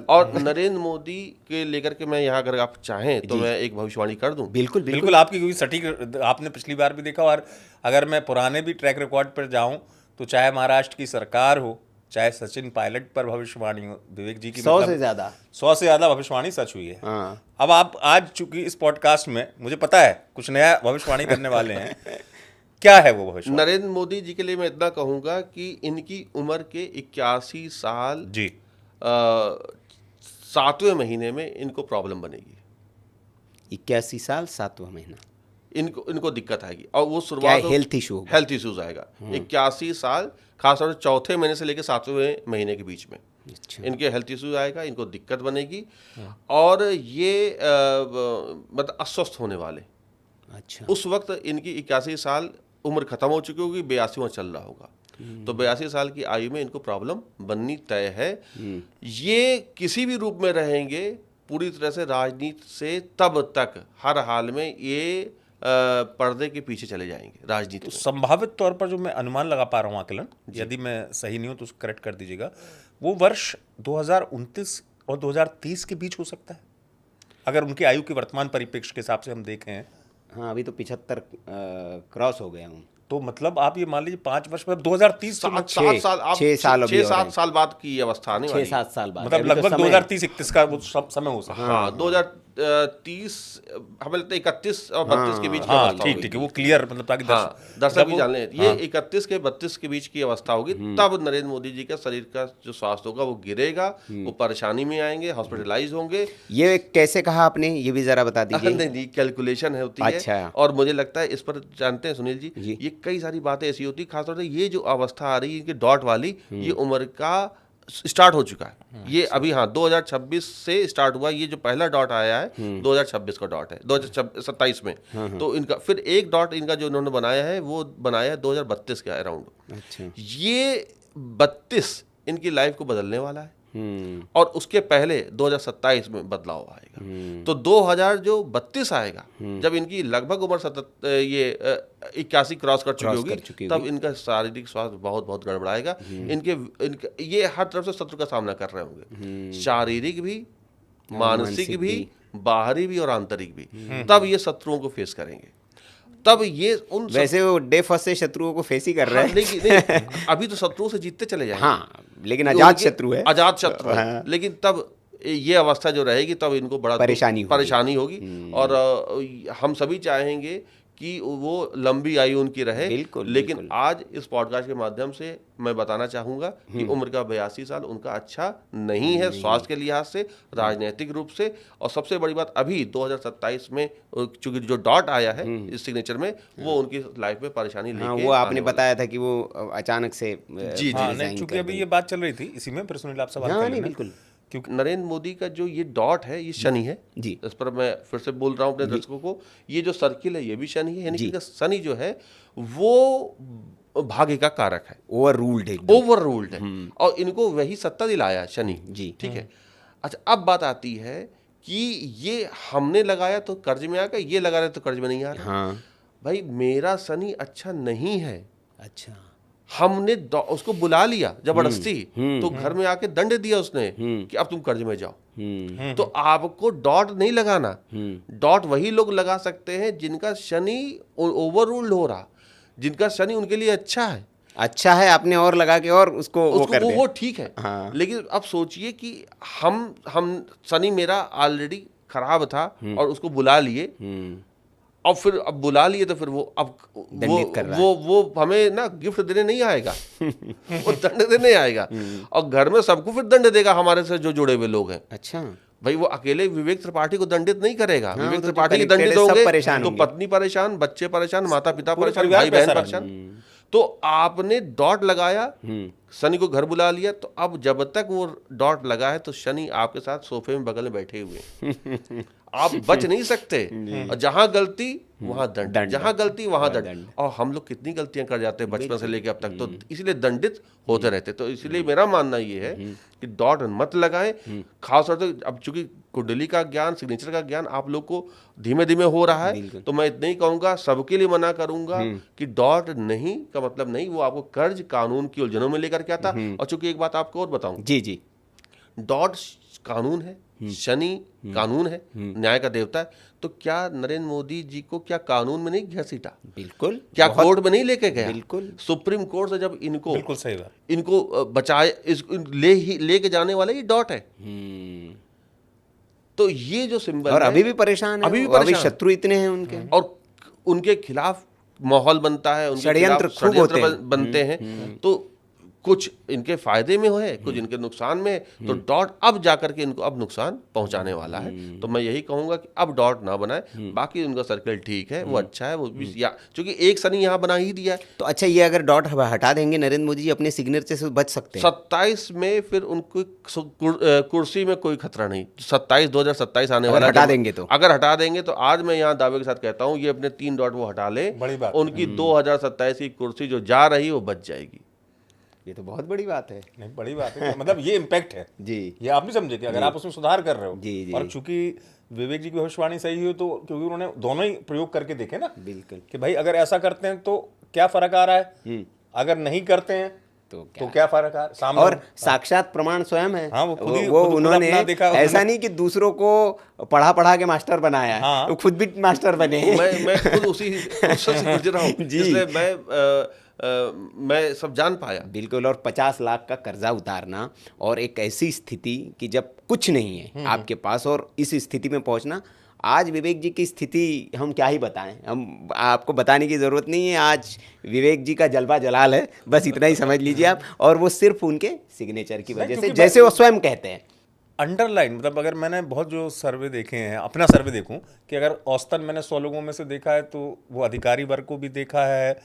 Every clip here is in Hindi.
और नरेंद्र मोदी के लेकर के मैं यहाँ, अगर आप चाहें तो मैं एक भविष्यवाणी कर दूं। बिल्कुल बिल्कुल आपकी, क्योंकि सटीक आपने पिछली बार भी देखा, और अगर मैं पुराने भी ट्रैक रिकॉर्ड पर जाऊं तो चाहे महाराष्ट्र की सरकार हो, चाहे सचिन पायलट पर भविष्यवाणी हो, विवेक जी की 100 से ज्यादा 100 से ज्यादा भविष्यवाणी सच हुई है। हाँ। अब आप आज चूंकि इस पॉडकास्ट में मुझे पता है कुछ नया भविष्यवाणी करने वाले हैं, क्या है वो भविष्यवाणी? नरेंद्र मोदी जी के लिए मैं इतना कहूंगा कि इनकी उम्र के 81 साल जी 7वें महीने में इनको प्रॉब्लम बनेगी। 81 साल 7वां महीना इनको दिक्कत आएगी, और वो क्या शुरुआत हेल्थ इशू होगा? हेल्थ इश्यूज आएगा। 81 साल खासतौर से चौथे महीने से लेकर 7वें महीने के बीच में अच्छा। इनके हेल्थ इश्यूज आएगा, इनको दिक्कत बनेगी, और ये मतलब अस्वस्थ होने वाले। अच्छा। उस वक्त इनकी 81 साल उम्र खत्म हो चुकी होगी, 82वां चल रहा होगा, तो 82 साल की आयु में इनको प्रॉब्लम बननी तय है। ये किसी भी रूप में रहेंगे पूरी तरह से राजनीति से, तब तक हर हाल में ये पर्दे के पीछे चले जाएंगे राजनीति तो में। संभावित तौर पर जो मैं अनुमान लगा पा रहा हूँ आकलन, यदि मैं सही नहीं हूँ तो उसको करेक्ट कर दीजिएगा, वो वर्ष 2029 और 2030 के बीच हो सकता है, अगर उनकी आयु के वर्तमान परिप्रेक्ष्य के हिसाब से हम देखें। हाँ, अभी तो 75 क्रॉस हो गया हूँ। तो मतलब आप ये मान लीजिए 5 वर्ष में 2030 से 7 छः- साल, आप 6 साल अभी 6-7 और हैं। साल बाद की अवस्था आने वाली है। 6-7 साल बाद मतलब अभी तो लगभग समय- 2030-31 का वो समय हो सकता है। हाँ, 2030 हमें लगता है 31 और 32 के बीच की हाँ अवस्था ठीक होगी। ठीक है, वो क्लियर, मतलब ताकि दर्शक भी जान लें, ये 31 के 32 के बीच की अवस्था होगी, तब नरेंद्र मोदी जी का शरीर का जो स्वास्थ्य होगा वो गिरेगा, वो परेशानी में आएंगे, हॉस्पिटलाइज होंगे। ये कैसे कहा आपने, ये भी जरा बता दीजिए। नहीं, कैलकुलेशन होती अच्छा। है, और मुझे लगता है इस पर जानते हैं सुनील जी, जी। ये कई सारी बातें ऐसी होती है, खासतौर से ये जो अवस्था आ रही है इनके डॉट वाली, ये उम्र का स्टार्ट हो चुका है ये अभी। हाँ, 2026 से स्टार्ट हुआ, ये जो पहला डॉट आया है 2026 का डॉट है, 2027 में। तो इनका फिर एक डॉट इनका जो इन्होंने बनाया है वो बनाया है 2032 के अराउंड। अच्छा। ये 32 इनकी लाइफ को बदलने वाला है, और उसके पहले 2027 में बदलाव आएगा। तो 2032 आएगा जब इनकी लगभग उम्र 81 क्रॉस कर चुकी होगी, तब इनका शारीरिक स्वास्थ्य बहुत बहुत गड़बड़ाएगा। इनके ये हर तरफ से शत्रु का सामना कर रहे होंगे, शारीरिक भी, मानसिक भी, बाहरी भी और आंतरिक भी। तब ये शत्रुओं को फेस करेंगे, तब ये उन वैसे वो डे फर्स्ट से शत्रुओं को फेस ही कर रहे हैं। नहीं, अभी तो शत्रुओं से जीतते चले जाएंगे। हाँ, लेकिन अजात शत्रु है, अजात शत्रु है। लेकिन तब ये अवस्था जो रहेगी, तब इनको बड़ा परेशानी होगी। और हम सभी चाहेंगे कि वो लंबी आयु उनकी रहे। लेकिन आज इस पॉडकास्ट के माध्यम से मैं बताना चाहूंगा कि उम्र का 82 साल उनका अच्छा नहीं है, स्वास्थ्य के लिहाज से, राजनीतिक रूप से। और सबसे बड़ी बात, अभी 2027 में चूंकि जो डॉट आया है इस सिग्नेचर में, वो उनकी लाइफ में परेशानी लेके वो आपने बताया था कि वो अचानक से जी चूंकि अभी ये बात चल रही थी, इसी में फिर सुनील आप सवाल कर लेना। बिल्कुल। क्योंकि नरेंद्र मोदी का जो ये डॉट है, ये शनि है जी। इस पर मैं फिर से बोल रहा हूँ अपने दर्शकों को, ये जो सर्किल है ये भी शनि है, यानी कि शनि जो है वो भाग्य का कारक है, ओवर रूल्ड है, और इनको वही सत्ता दिलाया शनि जी। ठीक है। अच्छा, अब बात आती है कि ये हमने लगाया तो कर्ज में आ गया, ये लगा रहे तो कर्ज में नहीं आ रहा। भाई, मेरा शनि अच्छा नहीं है। अच्छा। हमने उसको बुला लिया जबरदस्ती, तो घर में आके दंड दिया उसने कि अब तुम कर्ज में जाओ। तो आपको डॉट नहीं लगाना, डॉट वही लोग लगा सकते हैं जिनका शनि ओवर रूल्ड हो रहा, जिनका शनि उनके लिए अच्छा है, आपने और लगा के और उसको वो ठीक है। हाँ। लेकिन अब सोचिए कि हम शनि मेरा ऑलरेडी खराब था और उसको बुला लिए, और फिर अब बुला लिए तो फिर वो अब वो हमें ना गिफ्ट देने नहीं आएगा, वो दंड देने आएगा, और घर में सबको फिर दंड देगा हमारे से जो जुड़े हुए लोग हैं। अच्छा भाई, वो अकेले विवेक त्रिपाठी को दंडित नहीं करेगा। विवेक त्रिपाठी दंडित होंगे तो पत्नी परेशान, बच्चे परेशान, माता पिता परेशान, भाई बहन परेशान। तो आपने डॉट लगाया, शनि को घर बुला लिया, तो अब जब तक वो डॉट लगा है तो शनि आपके साथ सोफे में बगल में बैठे हुए आप बच नहीं सकते। और जहां गलती वहां दंड, जहां गलती वहां दंड। और हम लोग कितनी गलतियां कर जाते हैं बचपन से लेके अब तक, तो इसलिए दंडित होते रहते। तो इसलिए मेरा मानना ये है कि डॉट मत लगाएं। खासतौर से अब चूंकि कुंडली का ज्ञान, सिग्नेचर का ज्ञान आप लोग को धीमे धीमे हो रहा है, तो मैं इतना ही कहूंगा, सबके लिए मना करूंगा कि डॉट नहीं का मतलब नहीं, वो आपको कर्ज कानून की उलझनों में लेकर के आता। और चूंकि एक बात आपको और बताऊं, जी, डॉट कानून है, शनि कानून है, न्याय का देवता है, तो क्या नरेंद्र मोदी जी को क्या कानून में नहीं घसीटा? बिल्कुल। क्या कोर्ट में नहीं लेके गया? बिल्कुल। सुप्रीम कोर्ट से जब इनको, बिल्कुल सही बात, इनको बचाए, लेके जाने वाला ये डॉट है। तो ये जो सिंबल और है, अभी भी परेशान है, अभी शत्रु इतने हैं उनके, और उनके खिलाफ माहौल बनता है, उनके षड्यंत्र खिलाफ खूब होते बनते हैं। तो कुछ इनके फायदे में है, कुछ इनके नुकसान में है। तो डॉट अब जाकर के इनको अब नुकसान पहुंचाने वाला है। तो मैं यही कहूंगा कि अब डॉट ना बनाए, बाकी उनका सर्कल ठीक है, वो अच्छा है, वो या चूंकि एक शनि यहाँ बना ही दिया है। तो अच्छा, ये अगर डॉट हटा देंगे नरेंद्र मोदी जी अपने सिग्नेचर से बच सकते हैं? 27 में फिर उनको कुर्सी में कोई खतरा नहीं। 2027 आने वाला, हटा देंगे तो, अगर हटा देंगे तो आज मैं यहाँ दावे के साथ कहता हूँ ये अपने 3 डॉट वो हटा ले, उनकी 2027 की कुर्सी जो जा रही वो बच जाएगी। ये तो बहुत बड़ी बात है। नहीं, बड़ी बात है, मतलब ये इम्पैक्ट है जी। ये आप नहीं समझे कि अगर आप उसमें सुधार कर रहे हो जी। और चूंकि विवेक जी की भविष्यवाणी सही हुई, तो क्योंकि उन्होंने दोनों ही प्रयोग करके देखे ना, बिल्कुल, कि भाई अगर ऐसा करते हैं तो क्या फर्क आ रहा है, अगर नहीं करते हैं तो क्या फर्क आ रहा है। और साक्षात प्रमाण स्वयं है। हाँ, वो उन्होंने देखा, ऐसा नहीं कि दूसरों को पढ़ा के मास्टर बनाया है। हाँ। वो खुद भी मास्टर बने। मैं खुद उसी से गुजरा हूँ, इसलिए मैं सब जान पाया। बिल्कुल। और 50 लाख का कर्जा उतारना और एक ऐसी स्थिति कि जब कुछ नहीं है आपके पास, और इस स्थिति में पहुंचना, आज विवेक जी की स्थिति हम क्या ही बताएं, हम आपको बताने की ज़रूरत नहीं है। आज विवेक जी का जलवा जलाल है, बस इतना ही समझ लीजिए आप। और वो सिर्फ उनके सिग्नेचर की वजह से, जैसे वो स्वयं कहते हैं। अंडरलाइन, मतलब अगर मैंने बहुत जो सर्वे देखे हैं, अपना सर्वे देखूं कि अगर औसतन मैंने 100 लोगों में से देखा है, तो वो अधिकारी वर्ग को भी देखा है,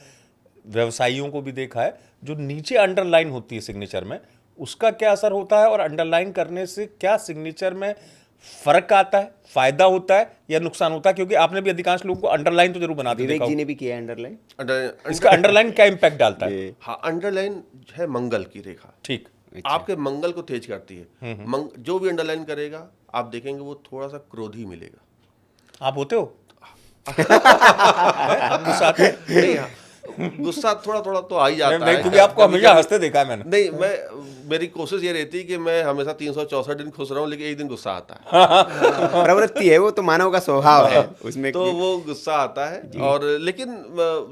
व्यवसायियों को भी देखा है, जो नीचे अंडरलाइन होती है सिग्नेचर में, उसका क्या असर होता है और अंडरलाइन करने से क्या सिग्नेचर में फर्क आता है, फायदा होता है या नुकसान होता है? क्योंकि आपने भी अधिकांश लोगों को अंडरलाइन तो जरूर बनाते विवेक जी ने भी किया अंडरलाइन। इसका अंडरलाइन क्या इंपैक्ट डालता है? हाँ, अंडरलाइन है मंगल की रेखा। ठीक, आपके मंगल को तेज करती है। जो भी अंडरलाइन करेगा आप देखेंगे वो थोड़ा सा क्रोधी मिलेगा। आप होते हो? गुस्सा थोड़ा थोड़ा तो आ ही जाता है, क्योंकि आपको हमेशा हंसते देखा है मैंने। नहीं, मेरी कोशिश ये रहती है कि मैं हमेशा 364 दिन खुश रहूं, लेकिन एक दिन गुस्सा आता है। प्रवृत्ति है वो, तो मानव का स्वभाव है उसमें, तो वो गुस्सा आता है, और लेकिन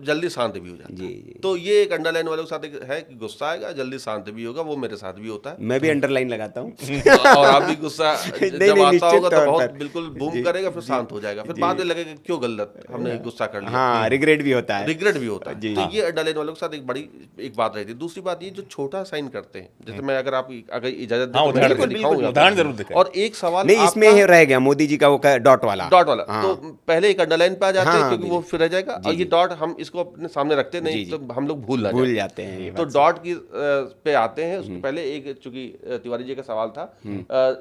जल्दी शांत भी हो जाता है। तो ये एक अंडरलाइन वालों के साथ एक है कि गुस्सा आएगा, जल्दी शांत भी होगा। वो मेरे साथ भी होता है। मैं भी अंडरलाइन लगाता हूँ। और आप भी गुस्सा जब आता होगा तो बहुत बिल्कुल बूम करेगा, फिर शांत हो जाएगा, फिर बाद में लगेगा क्यों गलत हमने गुस्सा कर लिया। हाँ, रिग्रेट भी होता है, रिग्रेट भी होता है। तो ये अंडरलाइन वालों के साथ एक बड़ी एक बात रहती है। दूसरी बात ये जो छोटा साइन करते हैं, जैसे मैं अगर इजाजत दें तो मैं दिखाऊंगा, उदाहरण जरूर दिखाएं। और एक सवाल नहीं, इसमें रह गया मोदी जी का वो डॉट वाला। तो पहले एक अंडरलाइन पे आ जाते हैं, क्योंकि वो फिर रह जाएगा, और ये डॉट हम इसको अपने सामने रखते नहीं, तो हम लोग भूल जाते हैं। तो डॉट की पे आते हैं। उसके पहले एक, चूंकि तिवारी जी का सवाल था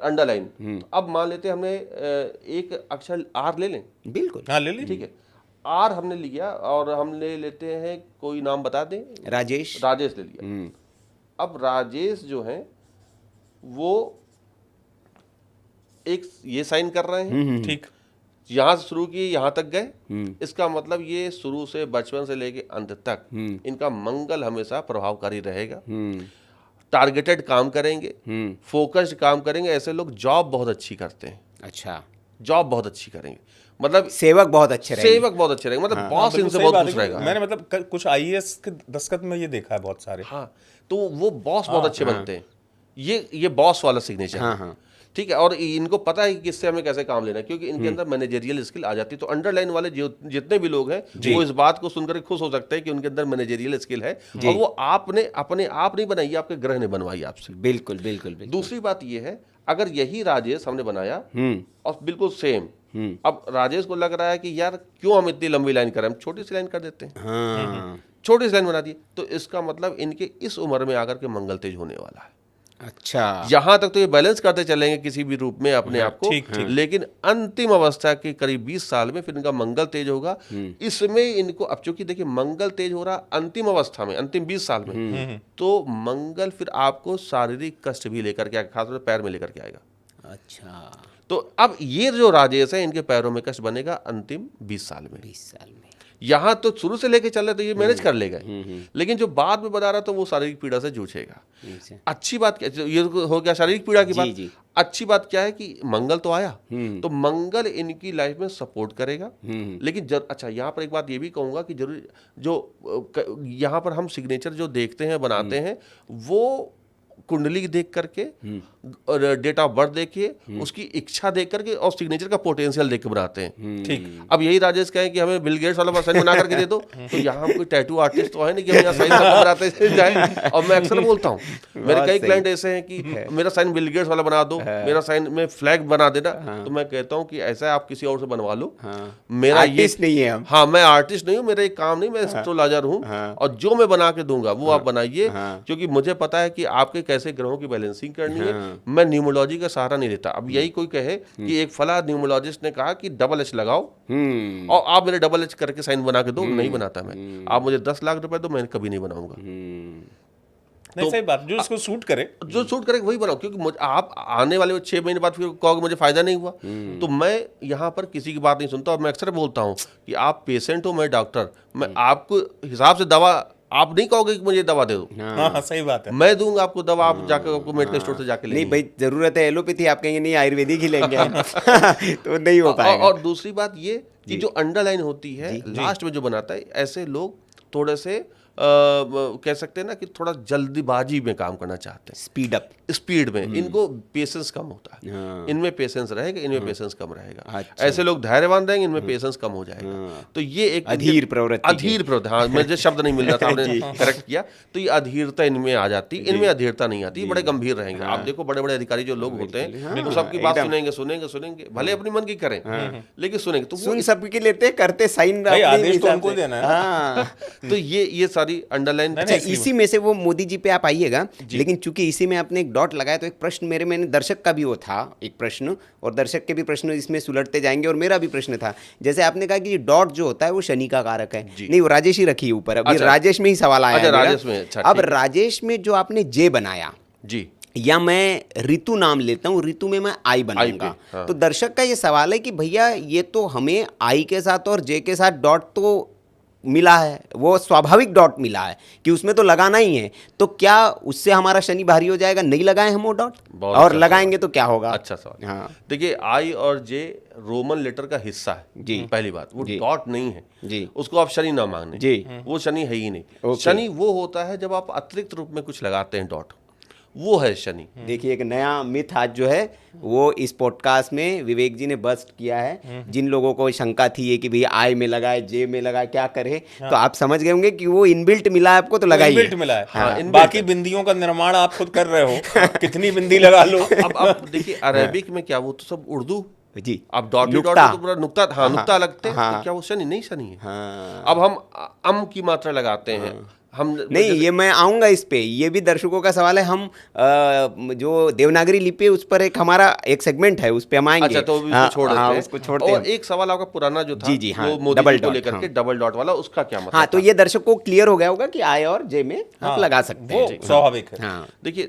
अंडरलाइन, अब मान लेते हैं हमने एक अक्षर आर ले लें। बिल्कुल, हाँ ले ली, ठीक है, आर हमने लिया और हम ले लेते हैं, कोई नाम बता दें। राजेश ले लिया। अब राजेश जो है वो एक ये साइन कर रहे हैं, ठीक, यहां से शुरू किए यहां तक गए। इसका मतलब ये शुरू से, बचपन से लेके अंत तक इनका मंगल हमेशा प्रभावकारी रहेगा। टारगेटेड काम करेंगे, फोकस्ड काम करेंगे। ऐसे लोग जॉब बहुत अच्छी करते हैं। अच्छा, जॉब बहुत अच्छी करेंगे, मतलब सेवक बहुत अच्छे रहेंगे, मतलब बॉस इनसे बहुत खुश रहेगा। मैंने मतलब कुछ आईएएस के दस्तखत में ये देखा है बहुत सारे। हाँ, तो वो बॉस बहुत अच्छे बनते हैं। ये बॉस वाला सिग्नेचर है, ठीक है। और इनको पता है कि किससे हमें कैसे काम लेना है, क्योंकि इनके अंदर मैनेजरियल स्किल आ जाती है। तो अंडरलाइन वाले जितने भी लोग हैं वो इस बात को सुनकर खुश हो सकते हैं कि उनके अंदर मैनेजरियल स्किल है, और वो आपने अपने आप नहीं बनाई, आपके ग्रह ने बनवाई आपसे। बिल्कुल बिल्कुल। दूसरी बात ये है, अगर यही राजेश हमने बनाया और बिल्कुल सेम, अब राजेश को लग रहा है कि यार क्यों हम इतनी लंबी लाइन करें, हम छोटी सी लाइन कर देते हैं। छोटी सी लाइन बना दी, तो इसका मतलब इनके इस उम्र में आकर के मंगल तेज होने वाला है। अच्छा, यहां तक तो ये बैलेंस करते चलेंगे किसी भी रूप में अपने आप को, लेकिन अंतिम अवस्था के करीब 20 साल में फिर इनका मंगल तेज होगा। इसमें इनको, अब चूंकि देखिए मंगल तेज हो रहा अंतिम अवस्था में, अंतिम 20 साल में, तो मंगल फिर आपको शारीरिक कष्ट भी लेकर के आएगा, खासतौर पैर में लेकर के आएगा। अच्छा, तो अब ये जो राजेश है, इनके पैरों में कष्ट बनेगा अंतिम 20 साल में। 20 साल में, यहाँ तो शुरू से लेके चल रहे तो ये मैनेज कर लेगा, लेकिन जो बाद में बना रहा तो वो शारीरिक पीड़ा से जूझेगा। अच्छी बात क्या, ये हो गया शारीरिक पीड़ा की बात। अच्छी बात क्या है कि मंगल तो आया, तो मंगल इनकी लाइफ में सपोर्ट करेगा। लेकिन अच्छा यहाँ पर एक बात ये भी कहूंगा कि जरूर जो यहाँ पर हम सिग्नेचर जो देखते हैं बनाते हैं वो कुंडली देख करके और डेट ऑफ बर्थ देख के उसकी इच्छा देख करके और सिग्नेचर का पोटेंशियल देख के बनाते हैं। ठीक, अब यही राजेश कहें कि हमें बिल गेट्स वाला साइन बना करके दे दो, तो यहाँ कोई टैटू आर्टिस्ट तो है नहीं कि हम यहाँ साइन बनाते जाए। और मैं अक्सर बोलता हूँ, मेरे कई क्लाइंट ऐसे हैं कि मेरा साइन बिल गेट्स वाला बना दो, मेरा साइन में फ्लैग बना देना। तो मैं कहता हूँ कि ऐसा आप किसी और से बनवा लो, मेरा ये नहीं है। हाँ, मैं आर्टिस्ट नहीं हूँ, मेरा एक काम नहीं, मैं एस्ट्रोलॉजर हूँ, और जो मैं बना के दूंगा वो आप बनाइए, क्योंकि मुझे पता है कि आपके कैसे ग्रहों की बैलेंसिंग करनी है। मैं न्यूमरोलॉजी का सहारा नहीं लेता। अब यही कोई कहे कि एक फला न्यूमरोलॉजिस्ट ने कहा कि डबल एच लगाओ और आप मेरे डबल एच करके साइन बना के दो, नहीं बनाता मैं। आप मुझे 10 लाख रुपए दो, मैं कभी नहीं बनाऊंगा। नहीं, सही बात, जो इसको सूट करे, जो सूट करे वही बनाओ, क्योंकि आप आने वाले 6 महीने बाद फिर कहोगे मुझे फायदा नहीं हुआ। तो मैं यहाँ पर किसी की बात नहीं सुनता, और मैं अक्सर बोलता हूँ कि आप पेशेंट हो, मैं डॉक्टर, मैं आपको हिसाब से दवा, आप नहीं कहोगे कि मुझे दवा दे दो। हाँ, सही बात है, मैं दूंगा आपको दवा, आप जाकर आपको मेडिकल स्टोर से जाके नहीं भाई, जरूरत है एलोपैथी, आप कहेंगे नहीं आयुर्वेदिक ही लेंगे तो नहीं हो पाएगा। और दूसरी बात ये कि जो अंडरलाइन होती है लास्ट में जो बनाता है, ऐसे लोग थोड़े से कह सकते हैं ना कि थोड़ा जल्दीबाजी में काम करना चाहते हैं, स्पीड में इनको पेशेंस कम होता है। इनमें पेशेंस रहेगा, इनमें पेशेंस कम रहेगा। अच्छा। ऐसे लोग धैर्यवान रहेंगे, इनमें पेशेंस कम हो जाएगा। तो ये एक अधीर प्रवृत्ति, हाँ, मुझे शब्द नहीं मिल रहा था, आपने करेक्ट किया। तो ये अधीरता इनमें आ जाती, इनमें अधीरता नहीं आती, बड़े गंभीर रहेंगे। आप देखो बड़े बड़े अधिकारी जो लोग होते हैं वो सबकी बात सुनेंगे, भले अपनी मन की करें, लेकिन सुनेंगे तो सुन सबकी लेते, करते साइन उनको देना है। तो ये सारी अंडरलाइन। अच्छा, इसी में से वो मोदी जी पे आप आइएगा, लेकिन चूंकि इसी में आपने एक डॉट लगाया तो एक प्रश्न मैंने दर्शक का भी वो था एक प्रश्न, और दर्शक के भी प्रश्न इसमें सुलझते जाएंगे, और मेरा भी प्रश्न था। जैसे आपने कहा कि डॉट जो होता है वो शनि का कारक है, नहीं वो राजेश ही रखिए ऊपर, अभी राजेश में ही सवाल आया। राजेश में, अच्छा, अब राजेश में जो आपने जे बनाया जी, या मैं ऋतु नाम लेता हूँ, ऋतु में मैं आई बनाऊंगा। हाँ। तो दर्शक का ये सवाल है कि भैया ये तो हमें आई के साथ और जे के साथ डॉट तो मिला है, वो स्वाभाविक डॉट मिला है कि उसमें तो लगाना ही है, तो क्या उससे हमारा शनि भारी हो जाएगा? नहीं लगाए हम वो डॉट, और लगाएंगे तो क्या होगा? अच्छा सवाल। हाँ, देखिए आई और जे रोमन लेटर का हिस्सा है जी, पहली बात, वो डॉट नहीं है जी, उसको आप शनि ना मांगने जी, वो शनि है ही नहीं। शनि वो होता है जब आप अतिरिक्त रूप में कुछ लगाते हैं डॉट, वो है शनि। देखिए एक नया मिथ आज जो है वो इस पॉडकास्ट में विवेक जी ने बस्ट किया है। जिन लोगों को शंका थी ये कि भाई आई में लगाए, जे में लगाए, क्या करे, तो आप समझ गए होंगे कि वो इनबिल्ट मिला है आपको, तो लगाइए। इनबिल्ट मिला है। हाँ, बाकी बिंदियों का निर्माण आप खुद कर रहे हो, कितनी बिंदी लगा लो। अब देखिए अरेबिक में क्या, वो तो सब उर्दू जी, अब डॉट तो पूरा नुक्ता, हाँ, नुक्ता लगते हैं। तो क्या वो शनि नहीं? शनि है। अब हम अम की मात्रा लगाते हैं, हम नहीं, ये मैं आऊंगा इस पे, ये भी दर्शकों का सवाल है। हम जो देवनागरी लिपि उस पर एक हमारा एक सेगमेंट है, उस पे हम आएंगे। अच्छा, तो उसको छोड़ते हैं। और एक सवाल आपका पुराना जो था जी, हाँ, डबल डॉट लेकर के डबल डॉट वाला, उसका क्या मतलब? हाँ, तो ये दर्शक को क्लियर हो गया होगा कि आई और जे में आप लगा सकते हैं, स्वाभाविक है। देखिए